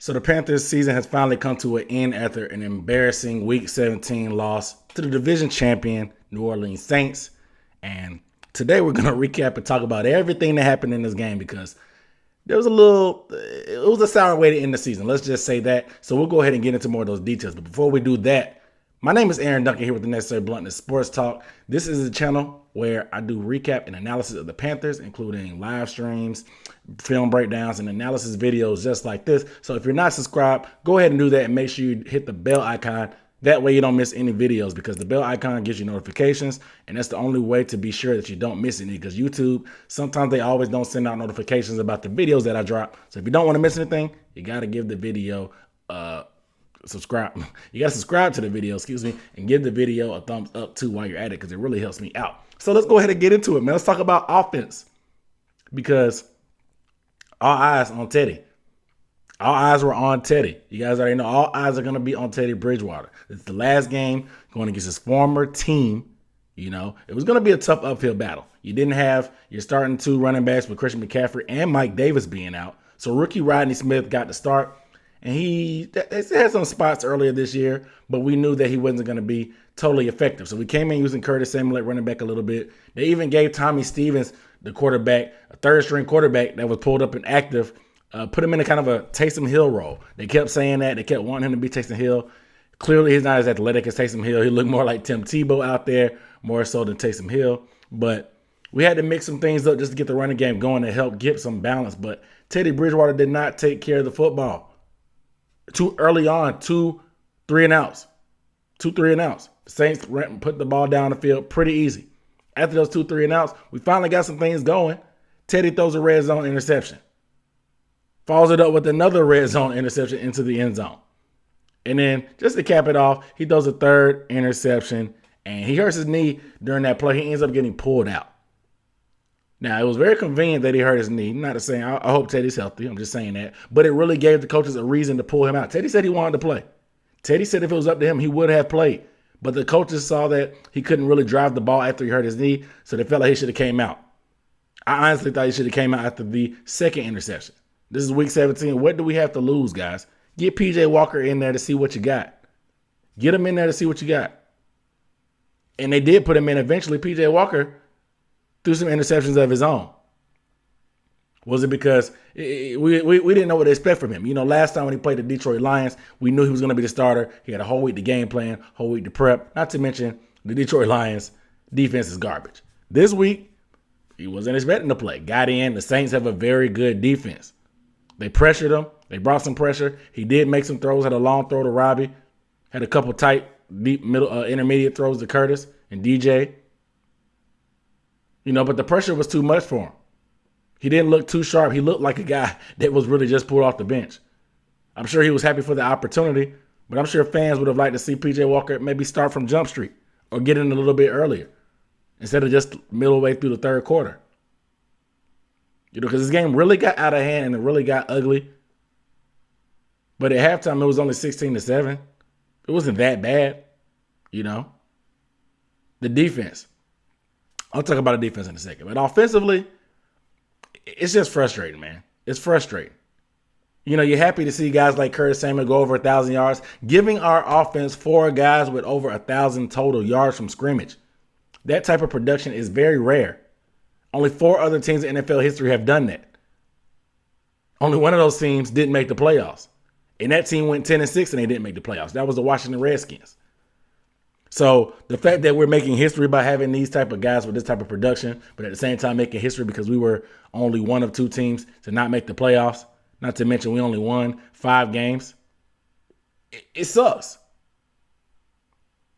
So the Panthers season has finally come to an end after an embarrassing Week 17 loss to the division champion New Orleans Saints. And today we're going to recap and talk about everything that happened in this game because it was a sour way to end the season. Let's just say that. So we'll go ahead and get into more of those details. But before we do that, my name is Aaron Duncan here with the Necessary Bluntness Sports Talk. This is a channel where I do recap and analysis of the Panthers, including live streams, film breakdowns, and analysis videos just like this. So if you're not subscribed, go ahead and do that and make sure you hit the bell icon. That way you don't miss any videos because the bell icon gives you notifications, and that's the only way to be sure that you don't miss any because YouTube, sometimes they always don't send out notifications about the videos that I drop. So if you don't want to miss anything, you got to give the video subscribe. You got to subscribe to the video, and give the video a thumbs up too while you're at it because it really helps me out. So let's go ahead and get into it, man. Let's talk about offense because all eyes on Teddy. All eyes were on Teddy. You guys already know all eyes are going to be on Teddy Bridgewater. It's the last game going against his former team. You know, it was going to be a tough uphill battle. You didn't have your starting two running backs with Christian McCaffrey and Mike Davis being out. So rookie Rodney Smith got the start. And he had some spots earlier this year, but we knew that he wasn't going to be totally effective. So we came in using Curtis Samuel at running back a little bit. They even gave Tommy Stevens, the quarterback, a third-string quarterback that was pulled up and active, put him in a kind of a Taysom Hill role. They kept saying that. They kept wanting him to be Taysom Hill. Clearly, he's not as athletic as Taysom Hill. He looked more like Tim Tebow out there, more so than Taysom Hill. But we had to mix some things up just to get the running game going to help get some balance. But Teddy Bridgewater did not take care of the football. Too early on, 2 3-and-outs. 2 3-and-outs. The Saints put the ball down the field pretty easy. After those 2 3-and-outs, we finally got some things going. Teddy throws a red zone interception. Follows it up with another red zone interception into the end zone. And then, just to cap it off, he throws a third interception, and he hurts his knee during that play. He ends up getting pulled out. Now, it was very convenient that he hurt his knee. Not to say I hope Teddy's healthy. I'm just saying that. But it really gave the coaches a reason to pull him out. Teddy said he wanted to play. Teddy said if it was up to him, he would have played. But the coaches saw that he couldn't really drive the ball after he hurt his knee, so they felt like he should have came out. I honestly thought he should have came out after the second interception. This is week 17. What do we have to lose, guys? Get P.J. Walker in there to see what you got. Get him in there to see what you got. And they did put him in eventually. P.J. Walker threw some interceptions of his own. Was it because we didn't know what to expect from him? You know, last time when he played the Detroit Lions, we knew he was going to be the starter. He had a whole week to game plan, whole week to prep. Not to mention the Detroit Lions defense is garbage. This week, he wasn't expecting to play. Got in. The Saints have a very good defense. They pressured him. They brought some pressure. He did make some throws. Had a long throw to Robbie. Had a couple tight, deep, middle, intermediate throws to Curtis and DJ. You know, but the pressure was too much for him. He didn't look too sharp. He looked like a guy that was really just pulled off the bench. I'm sure he was happy for the opportunity, but I'm sure fans would have liked to see P.J. Walker maybe start from Jump Street or get in a little bit earlier instead of just middle way through the third quarter. You know, because this game really got out of hand and it really got ugly. But at halftime, it was only 16-7. It wasn't that bad, you know. The defense. I'll talk about the defense in a second. But offensively, it's just frustrating, man. It's frustrating. You know, you're happy to see guys like Curtis Samuel go over 1,000 yards, giving our offense 4 guys with over 1,000 total yards from scrimmage. That type of production is very rare. Only 4 other teams in NFL history have done that. Only one of those teams didn't make the playoffs. And that team went 10-6 and they didn't make the playoffs. That was the Washington Redskins. So the fact that we're making history by having these type of guys with this type of production, but at the same time making history because we were only one of 2 teams to not make the playoffs, not to mention we only won 5 games, it sucks.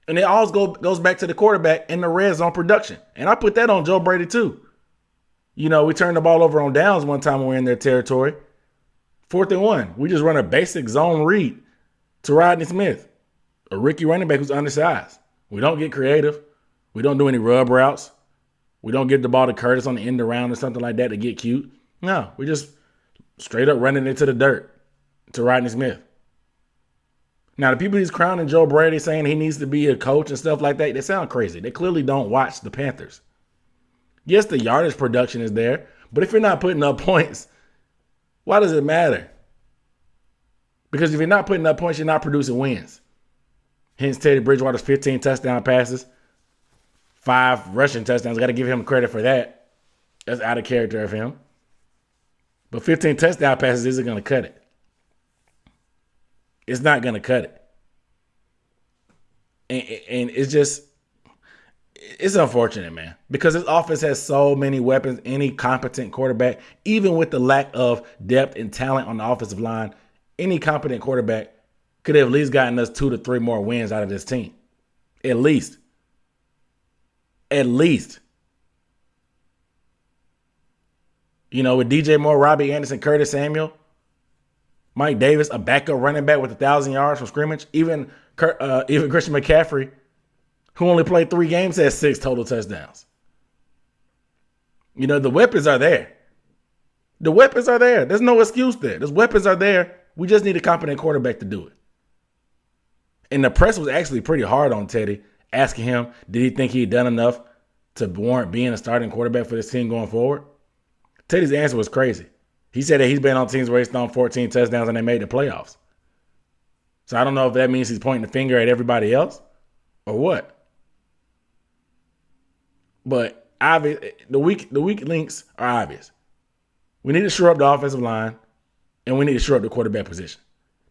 And it always goes back to the quarterback and the red zone production. And I put that on Joe Brady too. You know, we turned the ball over on downs one time when we were in their territory. 4th and 1. We just run a basic zone read to Rodney Smith, a rookie running back who's undersized. We don't get creative. We don't do any rub routes. We don't get the ball to Curtis on the end around or something like that to get cute. No, we just straight up running into the dirt to Rodney Smith. Now, the people he's crowning Joe Brady saying he needs to be a coach and stuff like that, they sound crazy. They clearly don't watch the Panthers. Yes, the yardage production is there, but if you're not putting up points, why does it matter? Because if you're not putting up points, you're not producing wins. Hence Teddy Bridgewater's 15 touchdown passes, 5 rushing touchdowns. Got to give him credit for that. That's out of character of him. But 15 touchdown passes isn't going to cut it. It's not going to cut it. And it's just, it's unfortunate, man. Because this offense has so many weapons. Any competent quarterback, even with the lack of depth and talent on the offensive line, any competent quarterback could have at least gotten us 2 to 3 more wins out of this team. At least. At least. You know, with DJ Moore, Robbie Anderson, Curtis Samuel, Mike Davis, a backup running back with 1,000 yards from scrimmage, even Christian McCaffrey, who only played 3 games, has 6 total touchdowns. You know, the weapons are there. The weapons are there. There's no excuse there. Those weapons are there. We just need a competent quarterback to do it. And the press was actually pretty hard on Teddy, asking him, did he think he'd done enough to warrant being a starting quarterback for this team going forward? Teddy's answer was crazy. He said that he's been on teams where he's thrown 14 touchdowns and they made the playoffs. So I don't know if that means he's pointing the finger at everybody else or what. But the weak links are obvious. We need to shore up the offensive line, and we need to shore up the quarterback position.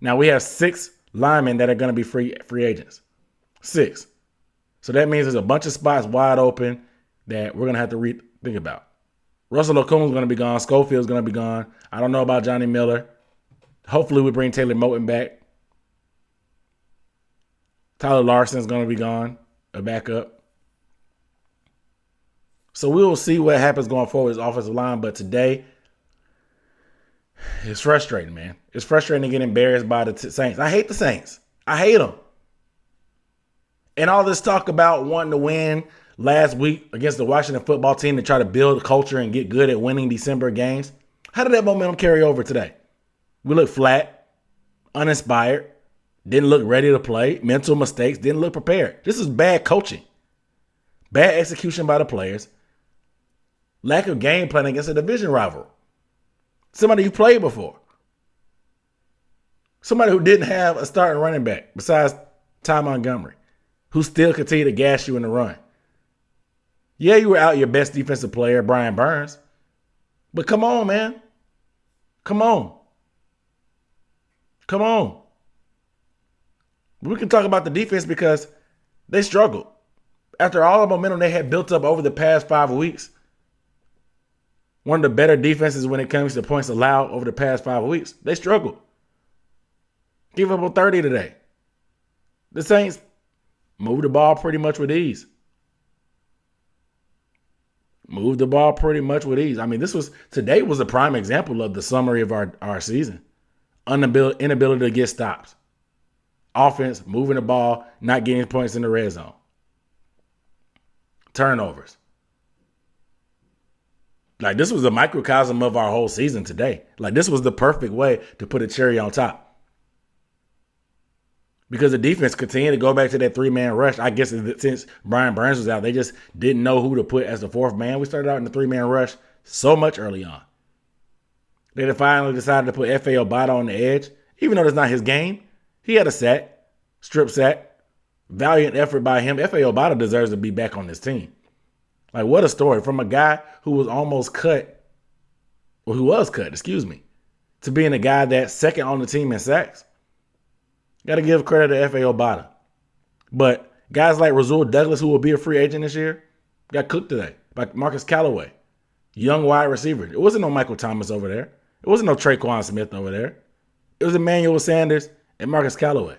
Now we have 6 linemen that are going to be free agents. 6. So that means there's a bunch of spots wide open that we're going to have to think about. Russell Okun's going to be gone. Schofield's going to be gone. I don't know about Johnny Miller. Hopefully we bring Taylor Moton back. Tyler Larson's going to be gone, a backup. So we will see what happens going forward with his offensive line. But today, it's frustrating, man. It's frustrating to get embarrassed by the Saints. I hate the Saints. I hate them. And all this talk about wanting to win last week against the Washington football team to try to build a culture and get good at winning December games. How did that momentum carry over today? We looked flat, uninspired, didn't look ready to play, mental mistakes, didn't look prepared. This is bad coaching. Bad execution by the players. Lack of game plan against a division rival. Somebody you played before. Somebody who didn't have a starting running back besides Ty Montgomery, who still continued to gas you in the run. Yeah, you were out your best defensive player, Brian Burns. But come on, man. Come on. Come on. We can talk about the defense because they struggled. After all the momentum they had built up over the past 5 weeks, one of the better defenses when it comes to points allowed over the past 5 weeks, they struggled. Give up a 30 today. The Saints moved the ball pretty much with ease. Moved the ball pretty much with ease. I mean, today was a prime example of the summary of our season. Inability to get stops. Offense, moving the ball, not getting points in the red zone. Turnovers. Like, this was a microcosm of our whole season today. Like, this was the perfect way to put a cherry on top. Because the defense continued to go back to that 3-man rush. I guess since Brian Burns was out, they just didn't know who to put as the 4th man. We started out in the 3-man rush so much early on. They finally decided to put F.A. Obata on the edge. Even though that's not his game, he had a sack, strip sack, valiant effort by him. F.A. Obata deserves to be back on this team. Like, what a story. From a guy who was almost cut, or who was cut, to being a guy that's second on the team in sacks. Got to give credit to F.A. Obata. But guys like Rasul Douglas, who will be a free agent this year, got cooked today by Marcus Callaway, young wide receiver. It wasn't no Michael Thomas over there. It wasn't no Traquan Smith over there. It was Emmanuel Sanders and Marcus Callaway.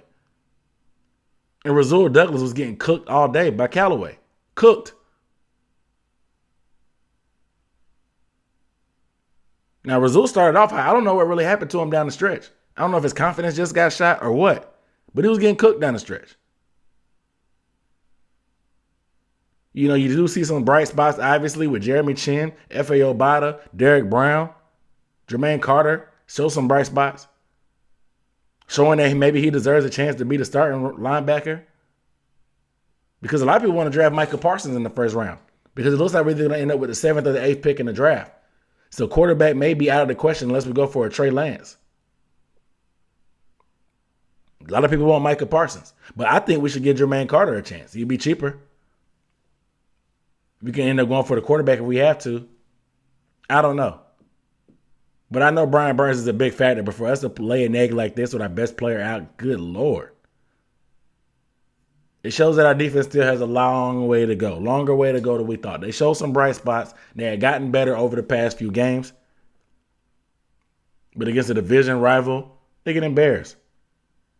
And Rasul Douglas was getting cooked all day by Callaway. Cooked. Now, Rasul started off, I don't know what really happened to him down the stretch. I don't know if his confidence just got shot or what. But he was getting cooked down the stretch. You know, you do see some bright spots, obviously, with Jeremy Chin, F.A. Obata, Derek Brown, Jermaine Carter. Show some bright spots. Showing that maybe he deserves a chance to be the starting linebacker. Because a lot of people want to draft Micah Parsons in the first round. Because it looks like we're going to end up with the 7th or the 8th pick in the draft. So quarterback may be out of the question unless we go for a Trey Lance. A lot of people want Micah Parsons, but I think we should give Jermaine Carter a chance. He'd be cheaper. We can end up going for the quarterback if we have to. I don't know. But I know Brian Burns is a big factor, but for us to lay an egg like this with our best player out, good Lord. It shows that our defense still has a long way to go. Longer way to go than we thought. They showed some bright spots. They had gotten better over the past few games. But against a division rival, they get embarrassed.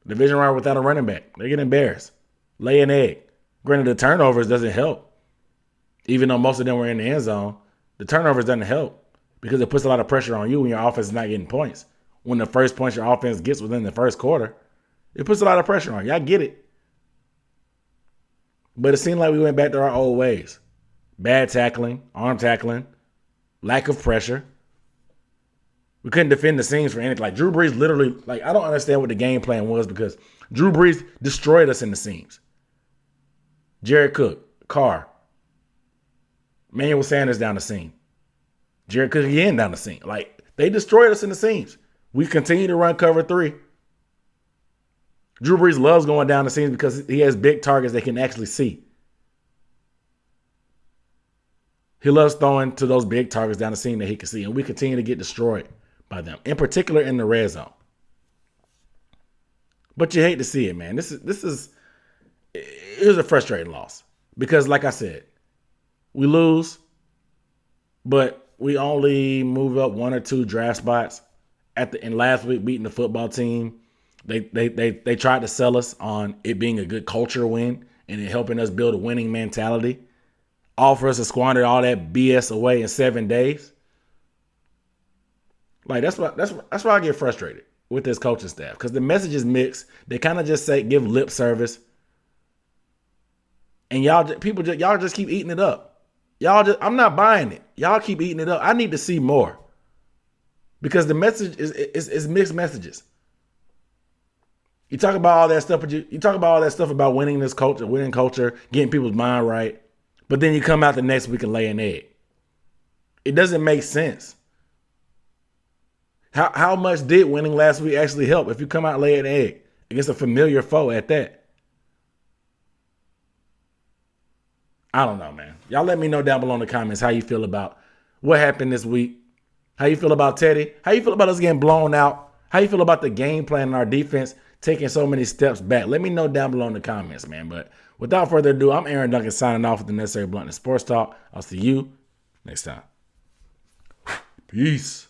Division rival without a running back, they get embarrassed. Lay an egg. Granted, the turnovers doesn't help. Even though most of them were in the end zone, the turnovers doesn't help because it puts a lot of pressure on you when your offense is not getting points. When the first points your offense gets within the first quarter, it puts a lot of pressure on you. I get it. But it seemed like we went back to our old ways. Bad tackling, arm tackling, lack of pressure. We couldn't defend the seams for anything. Like Drew Brees literally, I don't understand what the game plan was because Drew Brees destroyed us in the seams. Jared Cook, Carr, Manuel Sanders down the seam. Jared Cook again down the seam. They destroyed us in the seams. We continue to run cover 3. Drew Brees loves going down the seams because he has big targets they can actually see. He loves throwing to those big targets down the seam that he can see, and we continue to get destroyed by them, in particular in the red zone. But you hate to see it, man. It was a frustrating loss because, like I said, we lose, but we only move up 1 or 2 draft spots. In last week, beating the football team. They tried to sell us on it being a good culture win and it helping us build a winning mentality. All for us to squander all that BS away in 7 days. That's why I get frustrated with this coaching staff because the message is mixed. They kind of just give lip service, and y'all just keep eating it up. I'm not buying it. Y'all keep eating it up. I need to see more because the message is mixed messages. You talk about all that stuff, but you talk about all that stuff about winning culture, getting people's mind right. But then you come out the next week and lay an egg. It doesn't make sense. How much did winning last week actually help if you come out and lay an egg against a familiar foe at that? I don't know, man. Y'all let me know down below in the comments how you feel about what happened this week. How you feel about Teddy? How you feel about us getting blown out? How you feel about the game plan and our defense taking so many steps back? Let me know down below in the comments, man. But without further ado, I'm Aaron Duncan signing off with the Necessary Bluntness Sports Talk. I'll see you next time. Peace.